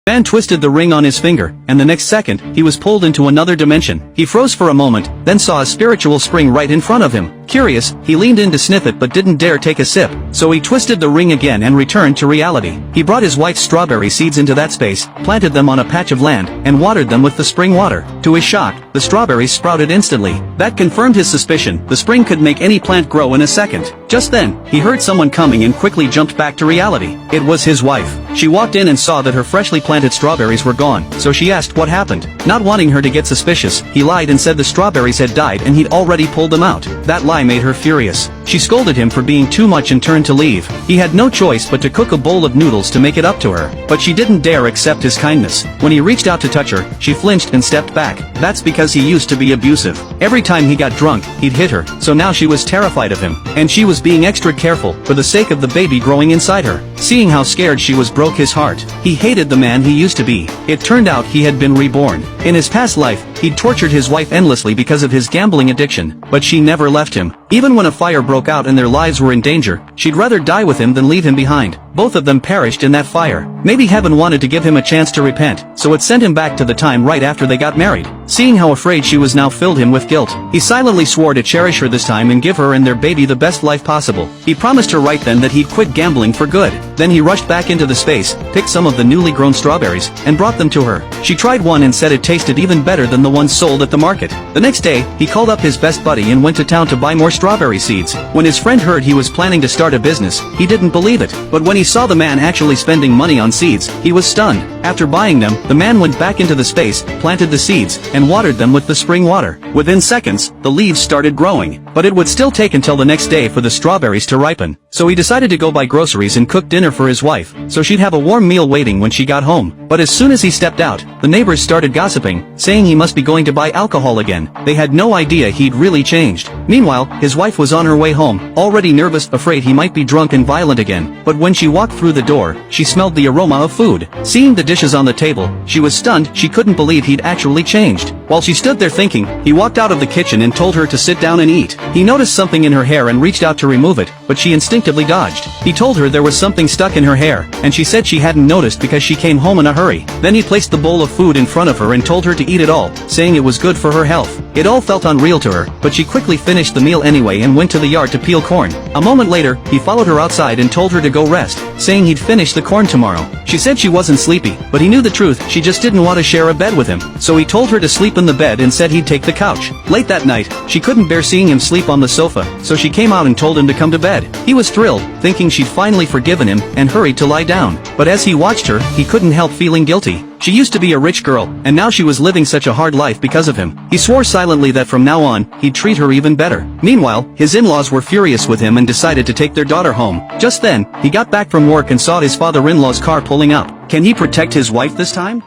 Man twisted the ring on his finger, and the next second, he was pulled into another dimension. He froze for a moment, then saw a spiritual spring right in front of him. Curious, he leaned in to sniff it but didn't dare take a sip, so he twisted the ring again and returned to reality. He brought his wife's strawberry seeds into that space, planted them on a patch of land, and watered them with the spring water. To his shock, the strawberries sprouted instantly. That confirmed his suspicion, the spring could make any plant grow in a second. Just then, he heard someone coming and quickly jumped back to reality. It was his wife. She walked in and saw that her freshly planted strawberries were gone, so she asked what happened. Not wanting her to get suspicious, he lied and said the strawberries had died and he'd already pulled them out. That lie made her furious. She scolded him for being too much and turned to leave. He had no choice but to cook a bowl of noodles to make it up to her, but she didn't dare accept his kindness. When he reached out to touch her, she flinched and stepped back. That's because he used to be abusive. Every time he got drunk, he'd hit her, so now she was terrified of him, and she was being extra careful for the sake of the baby growing inside her. Seeing how scared she was broke his heart. He hated the man he used to be. It turned out he had been reborn. In his past life, he'd tortured his wife endlessly because of his gambling addiction, but she never left him. Even when a fire broke out and their lives were in danger, she'd rather die with him than leave him behind. Both of them perished in that fire. Maybe heaven wanted to give him a chance to repent, so it sent him back to the time right after they got married. Seeing how afraid she was now filled him with guilt. He silently swore to cherish her this time and give her and their baby the best life possible. He promised her right then that he'd quit gambling for good. Then he rushed back into the space, picked some of the newly grown strawberries, and brought them to her. She tried one and said it tasted even better than the ones sold at the market. The next day, he called up his best buddy and went to town to buy more strawberry seeds. When his friend heard he was planning to start a business, he didn't believe it. But when he saw the man actually spending money on seeds, he was stunned. After buying them, the man went back into the space, planted the seeds, and watered them with the spring water. Within seconds, the leaves started growing. But it would still take until the next day for the strawberries to ripen. So he decided to go buy groceries and cook dinner for his wife, so she'd have a warm meal waiting when she got home. But as soon as he stepped out, the neighbors started gossiping, saying he must be going to buy alcohol again. They had no idea he'd really changed. Meanwhile, his wife was on her way home, already nervous, afraid he might be drunk and violent again. But when she walked through the door, she smelled the aroma of food. Seeing the dishes on the table, she was stunned. She couldn't believe he'd actually changed. While she stood there thinking, he walked out of the kitchen and told her to sit down and eat. He noticed something in her hair and reached out to remove it, but she instinctively dodged. He told her there was something stuck in her hair, and she said she hadn't noticed because she came home in a hurry. Then he placed the bowl of food in front of her and told her to eat it all, saying it was good for her health. It all felt unreal to her, but she quickly finished the meal anyway and went to the yard to peel corn. A moment later, he followed her outside and told her to go rest, saying he'd finish the corn tomorrow. She said she wasn't sleepy, but he knew the truth, she just didn't want to share a bed with him. So he told her to sleep in the bed and said he'd take the couch. Late that night, she couldn't bear seeing him sleep on the sofa, so she came out and told him to come to bed. He was thrilled, thinking she'd finally forgiven him, and hurried to lie down. But as he watched her, he couldn't help feeling guilty. She used to be a rich girl, and now she was living such a hard life because of him. He swore silently that from now on, he'd treat her even better. Meanwhile, his in-laws were furious with him and decided to take their daughter home. Just then, he got back from work and saw his father-in-law's car pulling up. Can he protect his wife this time?